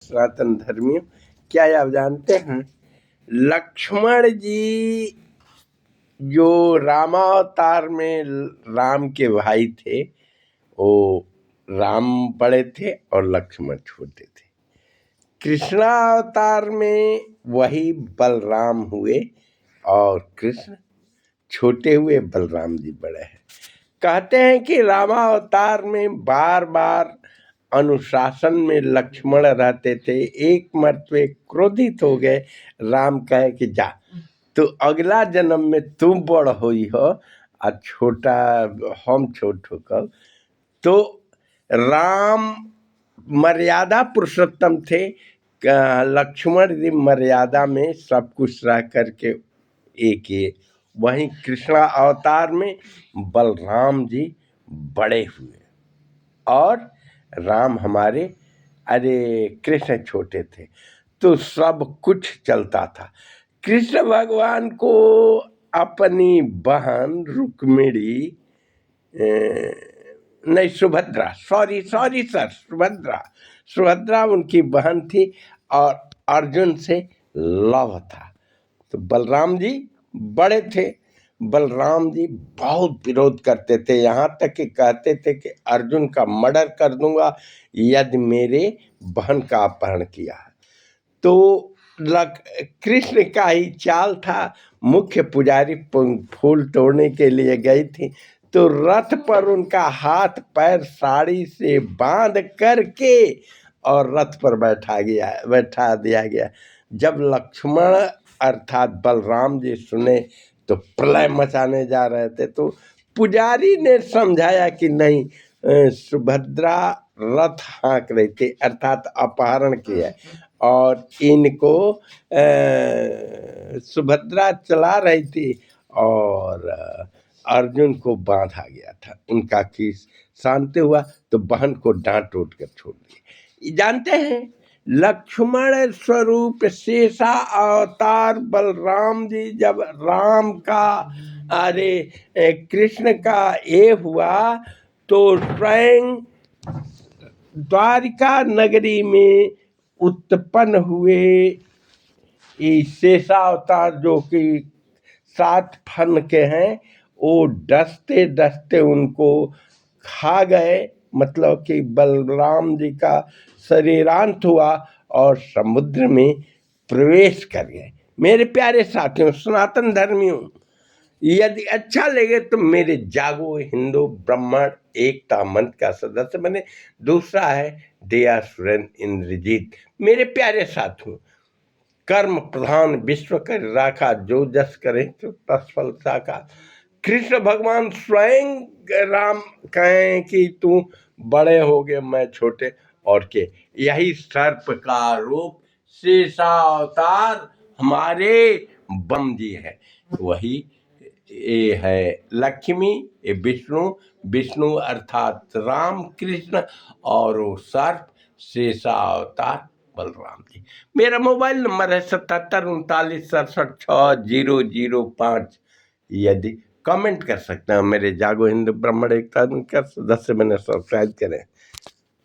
सनातन धर्मियों, क्या आप जानते हैं लक्ष्मण जी जो रामावतार में राम के भाई थे, वो राम बड़े थे और लक्ष्मण छोटे थे। कृष्णावतार में वही बलराम हुए और कृष्ण छोटे हुए, बलराम जी बड़े हैं। कहते हैं कि रामावतार में बार बार अनुशासन में लक्ष्मण रहते थे। एक मर्तबे क्रोधित हो गए, राम कहे कि जा तो अगला जन्म में तुम बड़ हुई हो और छोटा हम छोट होकर। तो राम मर्यादा पुरुषोत्तम थे, लक्ष्मण जी मर्यादा में सब कुछ रह करके एक ही। वहीं कृष्णा अवतार में बलराम जी बड़े हुए और राम हमारे कृष्ण छोटे थे, तो सब कुछ चलता था। कृष्ण भगवान को अपनी बहन रुक्मिणी नहीं सुभद्रा सुभद्रा उनकी बहन थी और अर्जुन से लव था। तो बलराम जी बड़े थे, बलराम जी बहुत विरोध करते थे, यहाँ तक कि कहते थे कि अर्जुन का मर्डर कर दूंगा यदि मेरे बहन का अपहरण किया है। तो कृष्ण का ही चाल था, मुख्य पुजारी फूल तोड़ने के लिए गई थी, तो रथ पर उनका हाथ पैर साड़ी से बांध करके और रथ पर बैठा दिया गया। जब लक्ष्मण अर्थात बलराम जी सुने तो प्रलय मचाने जा रहे थे, तो पुजारी ने समझाया कि नहीं, सुभद्रा रथ हाँक रही थी अर्थात अपहरण किया और इनको सुभद्रा चला रही थी और अर्जुन को बांधा गया था। उनका केस शांत हुआ तो बहन को डांट टोट कर छोड़ दिए। जानते हैं लक्ष्मण स्वरूप शेषा अवतार बलराम जी जब राम का कृष्ण का ये हुआ तो स्वयं द्वारिका नगरी में उत्पन्न हुए शेषावतार जो कि 7 फन के हैं, वो डसते डसते उनको खा गए। मतलब कि बलराम जी का शरीरांत हुआ और समुद्र में प्रवेश कर गए। मेरे प्यारे साथियों, सनातन धर्मियों, यदि अच्छा लगे तो मेरे जागो हिंदू ब्राह्मण एकता मंच का सदस्य बने। दूसरा है दया सुरेन इंद्रजीत। मेरे प्यारे साथियों, कर्म प्रधान विश्व कर राखा, जो जस करे तो तत्फल साका। कृष्ण भगवान स्वयं राम कहें कि तू बड़े हो गए मैं छोटे, और के यही सर्प का रूप शेषावतार हमारे बम जी है। वही ये है लक्ष्मी, ये विष्णु अर्थात राम कृष्ण, और वो सर्प शेषावतार बलराम जी। मेरा मोबाइल नंबर है 7739676005। यदि कमेंट कर सकते हैं, मेरे जागो हिंदू ब्राह्मण एकता का सदस्य बने, सब्सक्राइब करें।